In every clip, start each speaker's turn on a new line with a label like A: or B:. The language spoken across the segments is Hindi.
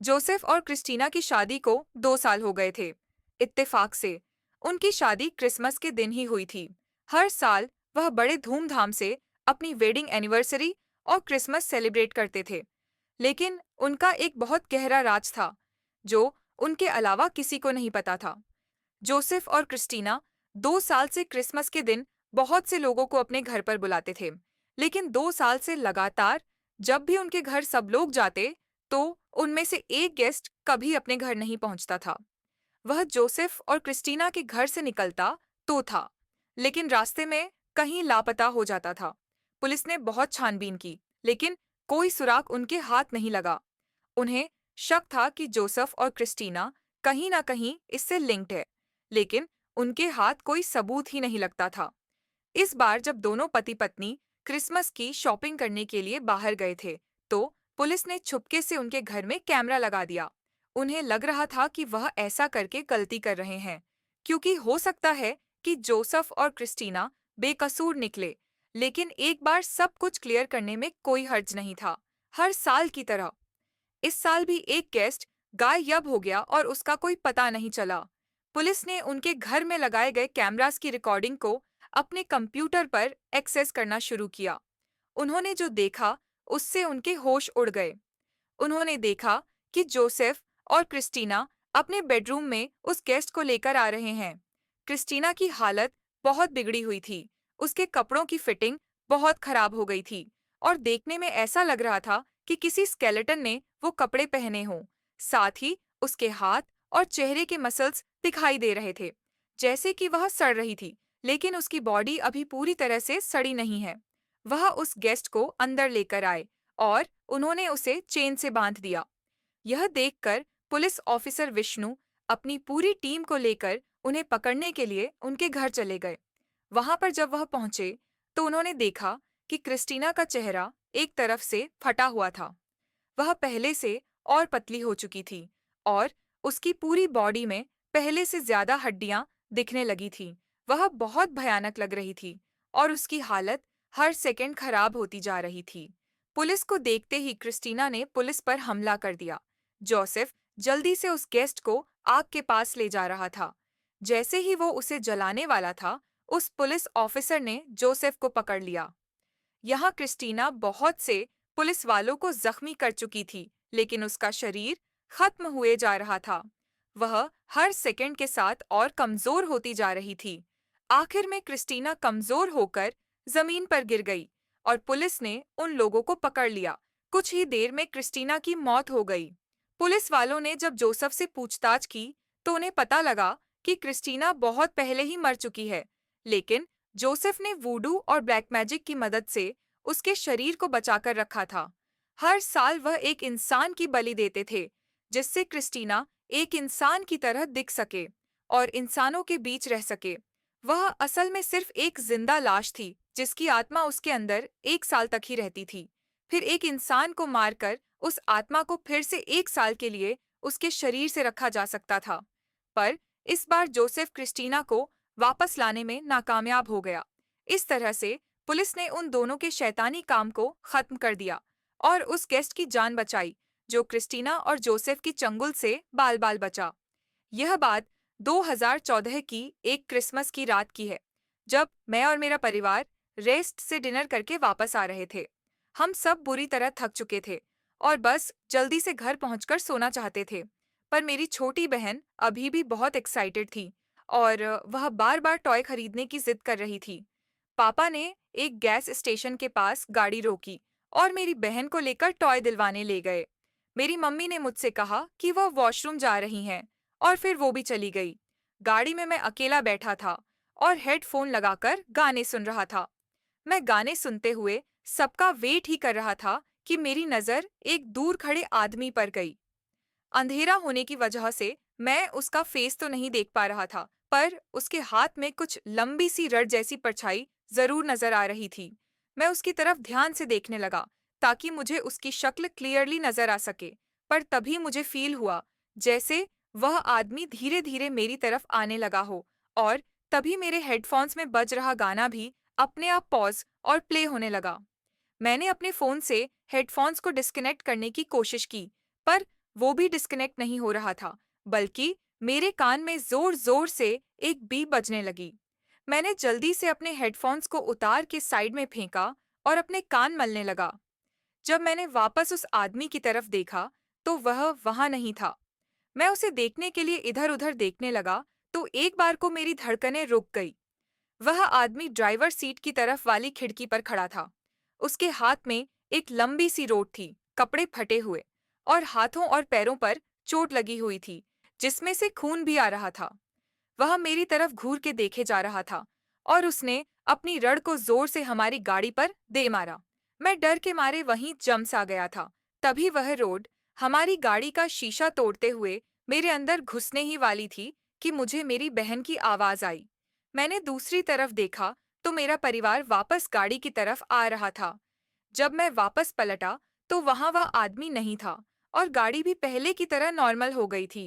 A: जोसेफ और क्रिस्टीना की शादी को 2 साल हो गए थे। इत्तेफाक से उनकी शादी क्रिसमस के दिन ही हुई थी। हर साल वह बड़े धूमधाम से अपनी वेडिंग एनिवर्सरी और क्रिसमस सेलिब्रेट करते थे। लेकिन उनका एक बहुत गहरा राज था जो उनके अलावा किसी को नहीं पता था। जोसेफ और क्रिस्टीना 2 साल से क्रिसमस के दिन बहुत से लोगों को अपने घर पर बुलाते थे, लेकिन 2 साल से लगातार जब भी उनके घर सब लोग जाते, तो उनमें से एक गेस्ट कभी अपने घर नहीं पहुंचता था। वह जोसेफ और क्रिस्टीना के घर से निकलता तो था, लेकिन रास्ते में कहीं लापता हो जाता था। पुलिस ने बहुत छानबीन की, लेकिन कोई सुराग उनके हाथ नहीं लगा। उन्हें शक था कि जोसेफ और क्रिस्टीना कहीं ना कहीं इससे लिंक्ड है, लेकिन उनके हाथ कोई सबूत ही नहीं लगता था। इस बार जब दोनों पति पत्नी क्रिसमस की शॉपिंग करने के लिए बाहर गए थे, तो पुलिस ने छुपके से उनके घर में कैमरा लगा दिया। उन्हें लग रहा था कि वह ऐसा करके गलती कर रहे हैं, क्योंकि हो सकता है कि जोसेफ और क्रिस्टीना बेकसूर निकले। लेकिन एक बार सब कुछ क्लियर करने में कोई हर्ज नहीं था। हर साल की तरह इस साल भी एक गेस्ट गायब हो गया और उसका कोई पता नहीं चला। पुलिस ने उनके घर में लगाए गए कैमरास की रिकॉर्डिंग को अपने कंप्यूटर पर एक्सेस करना शुरू किया। उन्होंने जो देखा उससे उनके होश उड़ गए। उन्होंने देखा कि जोसेफ और क्रिस्टीना अपने बेडरूम में उस गेस्ट को लेकर आ रहे हैं। क्रिस्टीना की हालत बहुत बिगड़ी हुई थी। उसके कपड़ों की फिटिंग बहुत खराब हो गई थी और देखने में ऐसा लग रहा था कि किसी स्केलेटन ने वो कपड़े पहने हों। साथ ही उसके हाथ और चेहरे के मसल्स दिखाई दे रहे थे, जैसे कि वह सड़ रही थी, लेकिन उसकी बॉडी अभी पूरी तरह से सड़ी नहीं है। वह उस गेस्ट को अंदर लेकर आए और उन्होंने उसे चेन से बांध दिया। यह देखकर पुलिस ऑफिसर विष्णु अपनी पूरी टीम को लेकर उन्हें पकड़ने के लिए उनके घर चले गए। वहां पर जब वह पहुंचे, तो उन्होंने देखा कि क्रिस्टीना का चेहरा एक तरफ से फटा हुआ था। वह पहले से और पतली हो चुकी थी और उसकी पूरी बॉडी में पहले से ज्यादा हड्डियां दिखने लगी थी। वह बहुत भयानक लग रही थी और उसकी हालत हर सेकंड खराब होती जा रही थी। पुलिस को देखते ही क्रिस्टीना ने पुलिस पर हमला कर दिया। जोसेफ जल्दी से उस गेस्ट को आग के पास ले जा रहा था। जैसे ही वो उसे जलाने वाला था, उस पुलिस ऑफिसर ने जोसेफ को पकड़ लिया। यहाँ क्रिस्टीना बहुत से पुलिस वालों को जख्मी कर चुकी थी, लेकिन उसका शरीर खत्म हुए जा रहा था। वह हर सेकंड के साथ और कमजोर होती जा रही थी। आखिर में क्रिस्टीना कमजोर होकर जमीन पर गिर गई और पुलिस ने उन लोगों को पकड़ लिया। कुछ ही देर में क्रिस्टीना की मौत हो गई। पुलिस वालों ने जब जोसेफ से पूछताछ की, तो उन्हें पता लगा कि क्रिस्टीना बहुत पहले ही मर चुकी है, लेकिन जोसेफ ने वूडू और ब्लैक मैजिक की मदद से उसके शरीर को बचाकर रखा था। हर साल वह एक इंसान की बलि देते थे, जिससे क्रिस्टीना एक इंसान की तरह दिख सके और इंसानों के बीच रह सके। वह असल में सिर्फ एक जिंदा लाश थी, जिसकी आत्मा उसके अंदर 1 साल तक ही रहती थी। फिर एक इंसान को मारकर उस आत्मा को फिर से 1 साल के लिए उसके शरीर से रखा जा सकता था। पर इस बार जोसेफ क्रिस्टीना को वापस लाने में नाकामयाब हो गया। इस तरह से पुलिस ने उन दोनों के शैतानी काम को खत्म कर दिया और उस गेस्ट की जान बचाई, जो क्रिस्टीना और जोसेफ की चंगुल से बाल बाल बचा। यह बात 2014 की एक क्रिसमस की रात की है, जब मैं और मेरा परिवार रेस्ट से डिनर करके वापस आ रहे थे। हम सब बुरी तरह थक चुके थे और बस जल्दी से घर पहुंचकर सोना चाहते थे। पर मेरी छोटी बहन अभी भी बहुत एक्साइटेड थी और वह बार बार टॉय खरीदने की जिद कर रही थी। पापा ने एक गैस स्टेशन के पास गाड़ी रोकी और मेरी बहन को लेकर टॉय दिलवाने ले गए। मेरी मम्मी ने मुझसे कहा कि वह वॉशरूम जा रही हैं और फिर वो भी चली गई। गाड़ी में मैं अकेला बैठा था और हेडफोन लगाकर गाने सुन रहा था। मैं गाने सुनते हुए सबका वेट ही कर रहा था कि मेरी नज़र एक दूर खड़े आदमी पर गई। अंधेरा होने की वजह से मैं उसका फेस तो नहीं देख पा रहा था, पर उसके हाथ में कुछ लंबी सी रड जैसी परछाई जरूर नजर आ रही थी। मैं उसकी तरफ ध्यान से देखने लगा ताकि मुझे उसकी शक्ल क्लियरली नजर आ सके, पर तभी मुझे फील हुआ जैसे वह आदमी धीरे धीरे मेरी तरफ आने लगा हो और तभी मेरे हेडफोन्स में बज रहा गाना भी अपने आप पॉज और प्ले होने लगा। मैंने अपने फोन से हेडफोन्स को डिस्कनेक्ट करने की कोशिश की, पर वो भी डिस्कनेक्ट नहीं हो रहा था, बल्कि मेरे कान में जोर जोर से एक बीप बजने लगी। मैंने जल्दी से अपने हेडफोन्स को उतार के साइड में फेंका और अपने कान मलने लगा। जब मैंने वापस उस आदमी की तरफ देखा, तो वह वहां नहीं था। मैं उसे देखने के लिए इधर-उधर देखने लगा, तो एक बार को मेरी धड़कनें रुक गई। वह आदमी ड्राइवर सीट की तरफ वाली खिड़की पर खड़ा था। उसके हाथ में एक लंबी सी रोड थी, कपड़े फटे हुए, और हाथों और पैरों पर चोट लगी हुई थी, जिसमें से खून भी आ रहा था। वह मेरी तरफ घूर के देखे जा रहा था और उसने अपनी रड़ को जोर से हमारी गाड़ी पर दे मारा। मैं डर के मारे वहीं जम सा गया था। तभी वह रोड हमारी गाड़ी का शीशा तोड़ते हुए मेरे अंदर घुसने ही वाली थी कि मुझे मेरी बहन की आवाज आई। मैंने दूसरी तरफ देखा तो मेरा परिवार वापस गाड़ी की तरफ आ रहा था। जब मैं वापस पलटा तो वहां वह आदमी नहीं था और गाड़ी भी पहले की तरह नॉर्मल हो गई थी।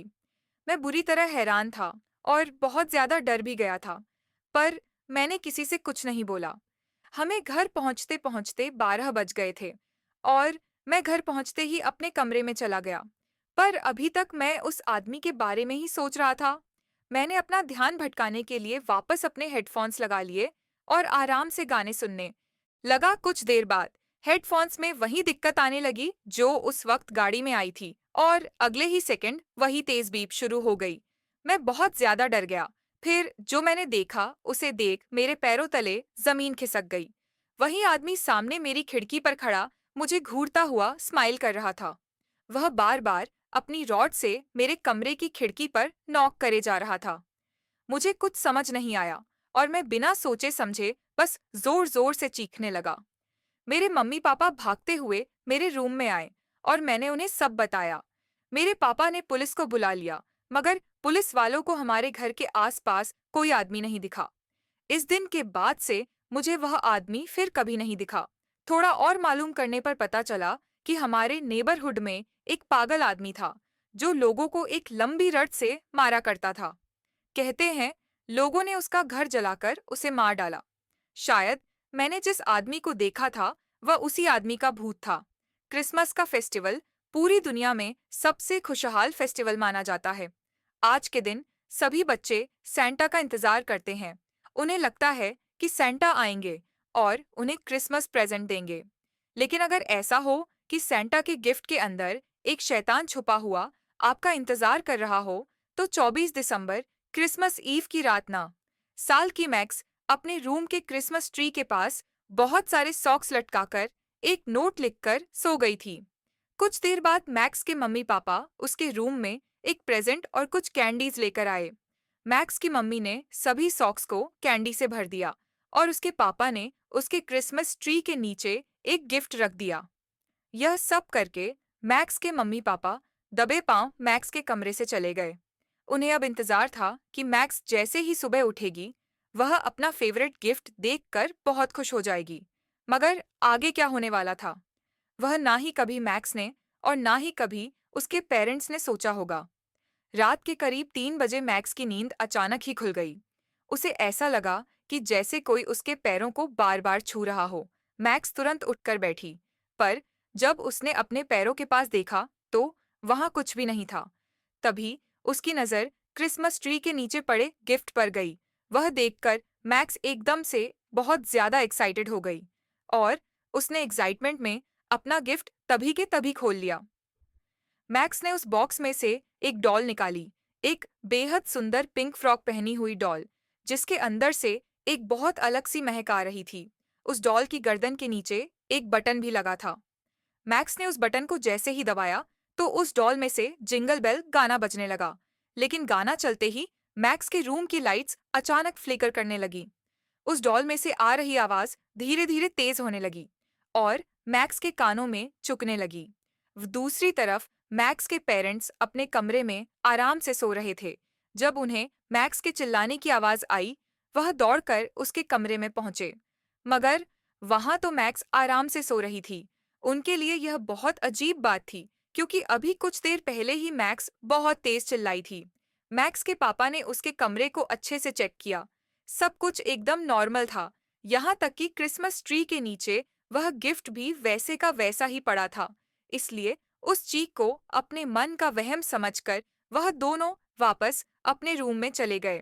A: मैं बुरी तरह हैरान था और बहुत ज्यादा डर भी गया था, पर मैंने किसी से कुछ नहीं बोला। हमें घर पहुंचते पहुंचते 12 बज गए थे और मैं घर पहुंचते ही अपने कमरे में चला गया। पर अभी तक मैं उस आदमी के बारे में ही सोच रहा था। मैंने अपना ध्यान भटकाने के लिए वापस अपने हेडफोन्स लगा लिए और आराम से गाने सुनने लगा। कुछ देर बाद हेडफोन्स में वही दिक्कत आने लगी जो उस वक्त गाड़ी में आई थी, और अगले ही सेकंड वही तेज बीप शुरू हो गई। मैं बहुत ज्यादा डर गया। फिर जो मैंने देखा उसे देख मेरे पैरों तले जमीन खिसक गई। वही आदमी सामने मेरी खिड़की पर खड़ा मुझे घूरता हुआ स्माइल कर रहा था। वह बार बार अपनी रॉड से मेरे कमरे की खिड़की पर नॉक करे जा रहा था। मुझे कुछ समझ नहीं आया और मैं बिना सोचे समझे बस जोर जोर से चीखने लगा। मेरे मम्मी पापा भागते हुए मेरे रूम में आए और मैंने उन्हें सब बताया। मेरे पापा ने पुलिस को बुला लिया, मगर पुलिस वालों को हमारे घर के आसपास कोई आदमी नहीं दिखा। इस दिन के बाद से मुझे वह आदमी फिर कभी नहीं दिखा। थोड़ा और मालूम करने पर पता चला कि हमारे नेबरहुड में एक पागल आदमी था जो लोगों को एक लंबी रड से मारा करता था। कहते हैं लोगों ने उसका घर जलाकर उसे मार डाला। शायद मैंने जिस आदमी को देखा था वह उसी आदमी का भूत था। क्रिसमस का फेस्टिवल पूरी दुनिया में सबसे खुशहाल फेस्टिवल माना जाता है। आज के दिन सभी बच्चे सैंटा का इंतजार करते हैं। उन्हें लगता है कि सैंटा आएंगे और उन्हें क्रिसमस प्रेजेंट देंगे। लेकिन अगर ऐसा हो कि सैंटा के गिफ्ट के अंदर एक शैतान छुपा हुआ आपका इंतजार कर रहा हो, तो 24 दिसंबर क्रिसमस ईव की रात ना साल की मैक्स अपने रूम के क्रिसमस ट्री के पास बहुत सारे सॉक्स लटकाकर एक नोट लिखकर सो गई थी। कुछ देर बाद मैक्स के मम्मी पापा उसके रूम में एक प्रेजेंट और कुछ कैंडीज लेकर आए। मैक्स की मम्मी ने सभी सॉक्स को कैंडी से भर दिया और उसके पापा ने उसके क्रिसमस ट्री के नीचे एक गिफ्ट रख दिया। यह सब करके मैक्स के मम्मी पापा दबे पांव मैक्स के कमरे से चले गए। उन्हें अब इंतजार था कि मैक्स जैसे ही सुबह उठेगी वह अपना फेवरेट गिफ्ट देखकर बहुत खुश हो जाएगी। मगर आगे क्या होने वाला था, वह ना ही कभी मैक्स ने और ना ही कभी उसके पेरेंट्स ने सोचा होगा। रात के करीब 3 बजे मैक्स की नींद अचानक ही खुल गई। उसे ऐसा लगा कि जैसे कोई उसके पैरों को बार बार छू रहा हो। मैक्स तुरंत उठकर बैठी, पर जब उसने अपने पैरों के पास देखा तो वहां कुछ भी नहीं था। तभी उसकी नजर क्रिसमस ट्री के नीचे पड़े गिफ्ट पर गई। वह देखकर मैक्स एकदम से बहुत ज्यादा एक्साइटेड हो गई और उसने एक्साइटमेंट में अपना गिफ्ट तभी के तभी खोल लिया। मैक्स ने उस बॉक्स में से एक डॉल निकाली, एक बेहद सुंदर पिंक फ्रॉक पहनी हुई डॉल, जिसके अंदर से एक बहुत अलग सी महक आ रही थी। उस डॉल की गर्दन के नीचे एक बटन भी लगा था। मैक्स ने उस बटन को जैसे ही दबाया तो उस डॉल में से जिंगल बेल गाना बजने लगा। लेकिन गाना चलते ही मैक्स के रूम की लाइट्स अचानक फ्लिकर करने लगी। उस डॉल में से आ रही आवाज धीरे धीरे तेज होने लगी और मैक्स के कानों में चुकने लगी। दूसरी तरफ मैक्स के पेरेंट्स अपने कमरे में आराम से सो रहे थे। जब उन्हें मैक्स के चिल्लाने की आवाज आई, वह दौड़कर उसके कमरे में पहुंचे। मगर वहां तो मैक्स आराम से सो रही थी। उनके लिए यह बहुत अजीब बात थी, क्योंकि अभी कुछ देर पहले ही मैक्स बहुत तेज चिल्लाई थी। मैक्स के पापा ने उसके कमरे को अच्छे से चेक किया। सब कुछ एकदम नॉर्मल था, यहाँ तक कि क्रिसमस ट्री के नीचे वह गिफ्ट भी वैसे का वैसा ही पड़ा था। इसलिए उस चीख को अपने मन का वहम समझकर वह दोनों वापस अपने रूम में चले गए।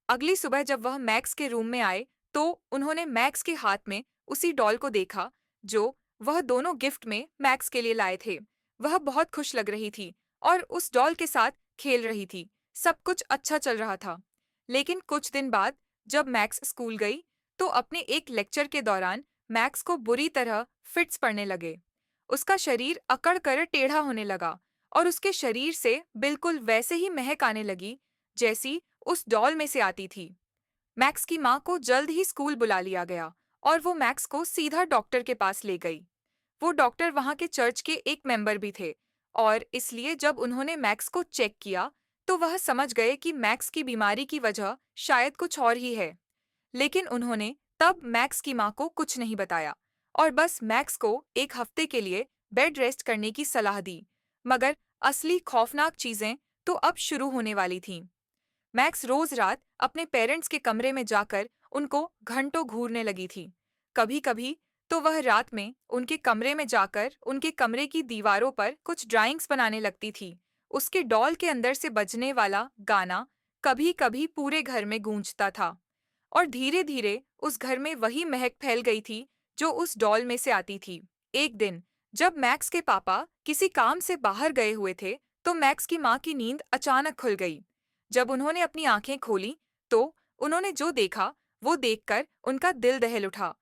A: अगली सुबह जब वह मैक्स के रूम में आए, तो उन्होंने मैक्स के हाथ में उसी डॉल को देखा जो वह दोनों गिफ्ट में मैक्स के लिए लाए थे। वह बहुत खुश लग रही थी और उस डॉल के साथ खेल रही थी। सब कुछ अच्छा चल रहा था। लेकिन कुछ दिन बाद जब मैक्स स्कूल गई, तो अपने एक लेक्चर के दौरान मैक्स को बुरी तरह फिट्स पड़ने लगे। उसका शरीर अकड़ कर टेढ़ा होने लगा और उसके शरीर से बिल्कुल वैसे ही महक आने लगी जैसी उस डॉल में से आती थी। मैक्स की माँ को जल्द ही स्कूल बुला लिया गया और वो मैक्स को सीधा डॉक्टर के पास ले गई। वो डॉक्टर वहाँ के चर्च के एक मेंबर भी थे और इसलिए जब उन्होंने मैक्स को चेक किया, तो वह समझ गए कि मैक्स की बीमारी की वजह शायद कुछ और ही है। लेकिन उन्होंने तब मैक्स की माँ को कुछ नहीं बताया और बस मैक्स को एक हफ्ते के लिए बेड रेस्ट करने की सलाह दी। मगर असली खौफनाक चीजें तो अब शुरू होने वाली थीं। मैक्स रोज रात अपने पेरेंट्स के कमरे में जाकर उनको घंटों घूरने लगी थी। कभी कभी तो वह रात में उनके कमरे में जाकर उनके कमरे की दीवारों पर कुछ ड्राइंग्स बनाने लगती थी। उसके डॉल के अंदर से बजने वाला गाना कभी कभी पूरे घर में गूंजता था और धीरे धीरे उस घर में वही महक फैल गई थी जो उस डॉल में से आती थी। एक दिन जब मैक्स के पापा किसी काम से बाहर गए हुए थे, तो मैक्स की माँ की नींद अचानक खुल गई। जब उन्होंने अपनी आंखें खोली, तो उन्होंने जो देखा वो देखकर उनका दिल दहल उठा।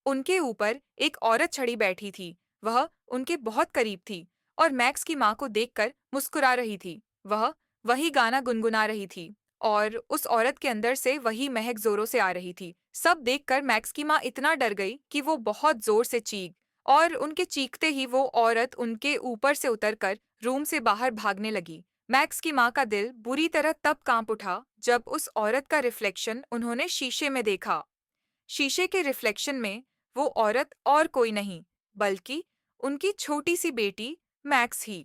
A: उनके ऊपर एक औरत चढ़ी बैठी थी। वह उनके बहुत करीब थी और मैक्स की माँ को देखकर मुस्कुरा रही थी। वह वही गाना गुनगुना रही थी और उस औरत के अंदर से वही महक जोरों से आ रही थी। सब देखकर मैक्स की माँ इतना डर गई कि वो बहुत जोर से चीख, और उनके चीखते ही वो औरत उनके ऊपर से उतरकर रूम से बाहर भागने लगी। मैक्स की माँ का दिल बुरी तरह तब कांप उठा जब उस औरत का रिफ्लेक्शन उन्होंने शीशे में देखा। शीशे के रिफ्लेक्शन में वो औरत और कोई नहीं, बल्कि उनकी छोटी सी बेटी मैक्स ही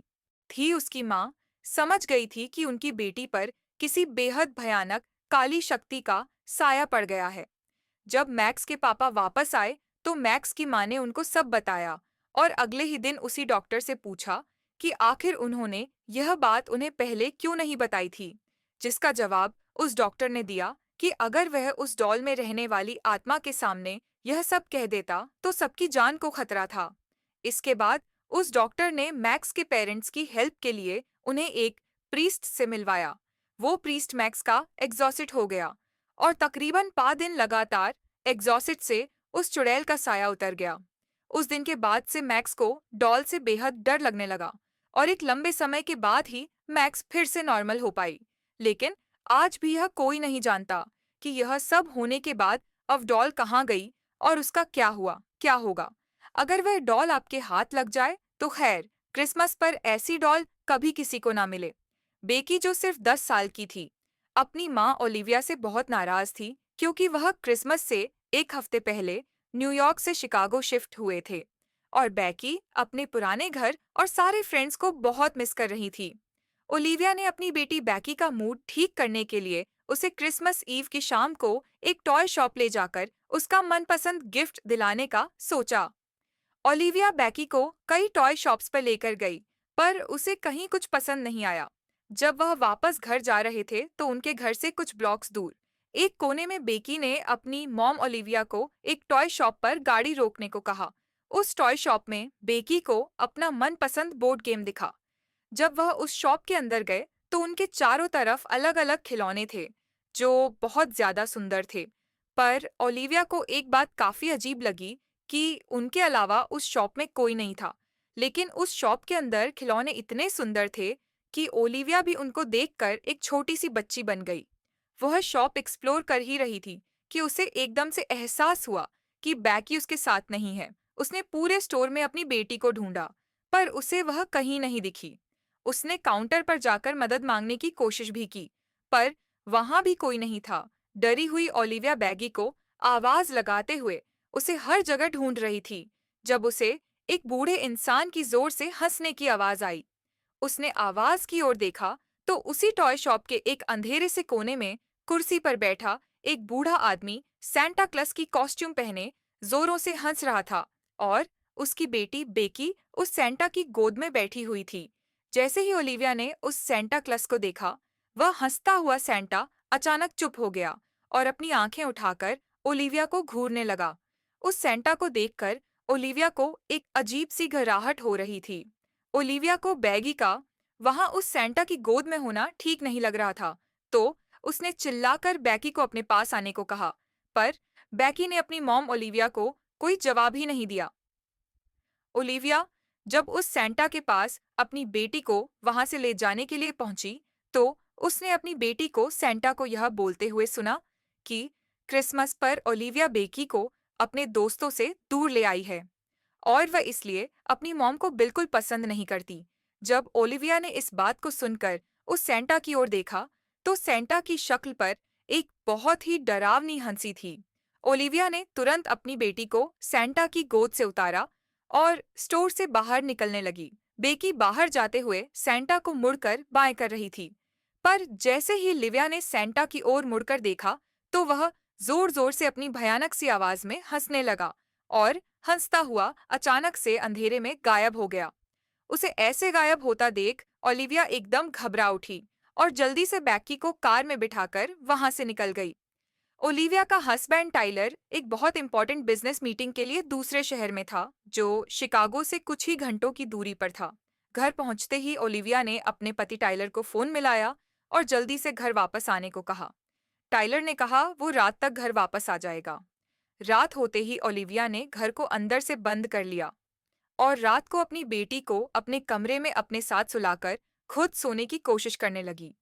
A: थी। उसकी माँ समझ गई थी कि उनकी बेटी पर किसी बेहद भयानक काली शक्ति का साया पड़ गया है। जब मैक्स के पापा वापस आए, तो मैक्स की माँ ने उनको सब बताया और अगले ही दिन उसी डॉक्टर से पूछा कि आखिर उन्होंने यह बात उन्हें पहले क्यों नहीं बताई थी। जिसका जवाब उस डॉक्टर ने दिया कि अगर वह उस डॉल में रहने वाली आत्मा के सामने यह सब कह देता, तो सबकी जान को खतरा था। इसके बाद उस डॉक्टर ने मैक्स के पेरेंट्स की हेल्प के लिए उन्हें एक प्रीस्ट से मिलवाया। वो प्रीस्ट मैक्स का एग्जॉसिट हो गया और तकरीबन 5 दिन लगातार एग्जॉसिट से उस चुड़ैल का साया उतर गया। उस दिन के बाद से मैक्स को डॉल से बेहद डर लगने लगा और एक लंबे समय के बाद ही मैक्स फिर से नॉर्मल हो पाई। लेकिन आज भी यह कोई नहीं जानता कि यह सब होने के बाद अब डॉल कहाँ गई और उसका क्या हुआ, क्या होगा। अगर वह डॉल आपके हाथ लग जाए तो खैर, क्रिसमस पर ऐसी डॉल कभी किसी को ना मिले। बेकी, जो सिर्फ 10 साल की थी, अपनी माँ ओलिविया से बहुत नाराज थी क्योंकि वह क्रिसमस से एक हफ्ते पहले न्यूयॉर्क से शिकागो शिफ्ट हुए थे और बेकी अपने पुराने घर और सारे फ्रेंड्स को बहुत मिस कर रही थी। ओलिविया ने अपनी बेटी बेकी का मूड ठीक करने के लिए उसे क्रिसमस ईव की शाम को एक टॉय शॉप ले जाकर उसका मनपसंद गिफ्ट दिलाने का सोचा। ओलिविया बेकी को कई टॉय शॉप्स पर लेकर गई, पर उसे कहीं कुछ पसंद नहीं आया। जब वह वापस घर जा रहे थे, तो उनके घर से कुछ ब्लॉक्स दूर एक कोने में बेकी ने अपनी मॉम ओलिविया को एक टॉय शॉप पर गाड़ी रोकने को कहा। उस टॉय शॉप में बेकी को अपना मनपसंद बोर्ड गेम दिखा। जब वह उस शॉप के अंदर गए, तो उनके चारों तरफ अलग अलग खिलौने थे जो बहुत ज्यादा सुंदर थे। पर ओलिविया को एक बात काफी अजीब लगी कि उनके अलावा उस शॉप में कोई नहीं था। लेकिन उस शॉप के अंदर खिलौने इतने सुंदर थे कि ओलिविया भी उनको देखकर एक छोटी सी बच्ची बन गई। वह शॉप एक्सप्लोर कर ही रही थी कि उसे एकदम से एहसास हुआ कि बैकी उसके साथ नहीं है। उसने पूरे स्टोर में अपनी बेटी को ढूंढा, पर उसे वह कहीं नहीं दिखी। उसने काउंटर पर जाकर मदद मांगने की कोशिश भी की, पर वहां भी कोई नहीं था। डरी हुई ओलिविया बैगी को आवाज लगाते हुए उसे हर जगह ढूंढ रही थी, जब उसे एक बूढ़े इंसान की जोर से हंसने की आवाज आई। उसने आवाज की ओर देखा, तो उसी टॉय शॉप के एक अंधेरे से कोने में कुर्सी पर बैठा एक बूढ़ा आदमी सैंटा क्लॉस की कॉस्ट्यूम पहने जोरों से हंस रहा था और उसकी बेटी बेकी उस सेंटा की गोद में बैठी हुई थी। जैसे ही ओलिविया ने उस सेंटा क्लॉस को देखा, वह हंसता हुआ सेंटा अचानक चुप हो गया और अपनी आंखें उठाकर ओलिविया को घूरने लगा। उस सेंटा को देखकर ओलिविया को एक अजीब सी घबराहट हो रही थी। ओलिविया को बैगी का वहां उस सेंटा की गोद में होना ठीक नहीं लग रहा था, तो उसने चिल्लाकर बैकी को अपने पास आने को कहा। पर बैकी ने अपनी मॉम ओलिविया को कोई जवाब ही नहीं दिया। ओलिविया जब उस सेंटा के पास अपनी बेटी को वहां से ले जाने के लिए पहुंची, तो उसने अपनी बेटी को सेंटा को यह बोलते हुए सुना कि क्रिसमस पर ओलिविया बेकी को अपने दोस्तों से दूर ले आई है और वह इसलिए अपनी मॉम को बिल्कुल पसंद नहीं करती। जब ओलिविया ने इस बात को सुनकर उस सेंटा की ओर देखा, तो सेंटा की शक्ल पर एक बहुत ही डरावनी हंसी थी। ओलिविया ने तुरंत अपनी बेटी को सेंटा की गोद से उतारा और स्टोर से बाहर निकलने लगी। बेकी बाहर जाते हुए सेंटा को मुड़कर बाएं कर रही थी, पर जैसे ही लिविया ने सेंटा की ओर मुड़कर देखा, तो वह जोर-जोर से अपनी भयानक सी आवाज में हंसने लगा और हंसता हुआ अचानक से अंधेरे में गायब हो गया। उसे ऐसे गायब होता देख ओलिविया एकदम घबरा उठी और जल्दी से बैकी को कार में बिठाकर वहां से निकल गई। ओलिविया का हस्बैंड टाइलर एक बहुत इंपॉर्टेंट बिजनेस मीटिंग के लिए दूसरे शहर में था, जो शिकागो से कुछ ही घंटों की दूरी पर था। घर पहुंचते ही ओलिविया ने अपने पति टाइलर को फोन मिलाया और जल्दी से घर वापस आने को कहा। टाइलर ने कहा वो रात तक घर वापस आ जाएगा। रात होते ही ओलिविया ने घर को अंदर से बंद कर लिया और रात को अपनी बेटी को अपने कमरे में अपने साथ सुलाकर खुद सोने की कोशिश करने लगी।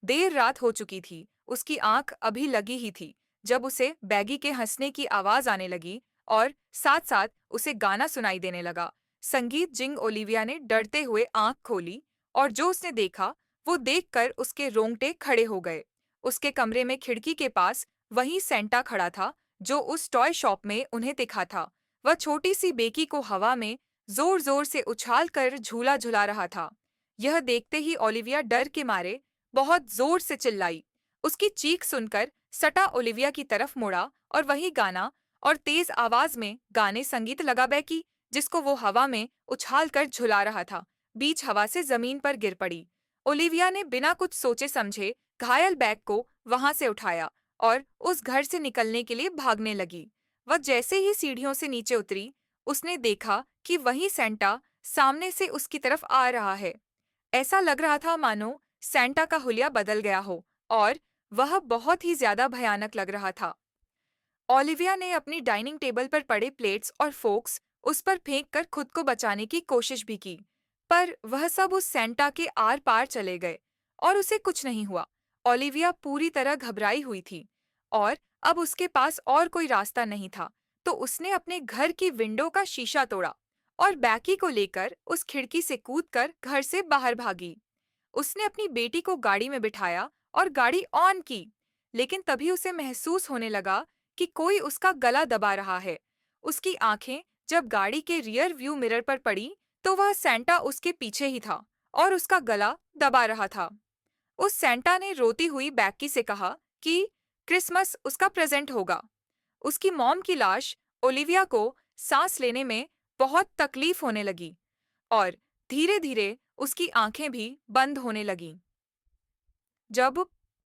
A: देर रात हो चुकी थी, उसकी आंख अभी लगी ही थी जब उसे बैगी के हंसने की आवाज आने लगी और साथ-साथ उसे गाना सुनाई देने लगा। संगीत जिंग ओलिविया ने डरते हुए आंख खोली और जो उसने देखा, वो देखकर उसके रोंगटे खड़े हो गए। उसके कमरे में खिड़की के पास वही सेंटा खड़ा था, जो उस टॉय शॉप में उन्हें दिखा था। वह छोटी सी बेकी को हवा में जोर-जोर से उछाल कर झूला झुला रहा था। यह देखते ही ओलिविया डर के मारे बहुत जोर से चिल्लाई। उसकी चीख सुनकर सटा ओलिविया की तरफ मुड़ा और वही गाना और तेज आवाज में गाने संगीत लगा बैकी, जिसको वो हवा में उछाल कर झुला रहा था, बीच हवा से जमीन पर गिर पड़ी। ओलिविया ने बिना कुछ सोचे समझे घायल बैग को वहां से उठाया और उस घर से निकलने के लिए भागने लगी। वह जैसे ही सीढ़ियों से नीचे उतरी, उसने देखा कि वही सेंटा सामने से उसकी तरफ आ रहा है। ऐसा लग रहा था मानो सेंटा का हुलिया बदल गया हो और वह बहुत ही ज्यादा भयानक लग रहा था। ओलिविया ने अपनी डाइनिंग टेबल पर पड़े प्लेट्स और फोक्स उस पर फेंक कर खुद को बचाने की कोशिश भी की, पर वह सब उस सेंटा के आर पार चले गए और उसे कुछ नहीं हुआ। ओलिविया पूरी तरह घबराई हुई थी और अब उसके पास और कोई रास्ता नहीं था, तो उसने अपने घर की विंडो का शीशा तोड़ा और बैकी को लेकर उस खिड़की से कूदकर घर से बाहर भागी। उसने अपनी बेटी को गाड़ी में बिठाया और गाड़ी ऑन की, लेकिन तभी उसे महसूस होने लगा कि कोई उसका गला दबा रहा है। उसकी आंखें जब गाड़ी के रियर व्यू मिरर पर पड़ी, तो वह सेंटा उसके पीछे ही था और उसका गला दबा रहा था। उस सेंटा ने रोती हुई बैकी से कहा कि क्रिसमस उसका प्रेजेंट होगा। उसकी मॉम की लाश ओलिविया को सांस लेने में बहुत तकलीफ होने लगी और धीरे-धीरे उसकी आंखें भी बंद होने लगीं। जब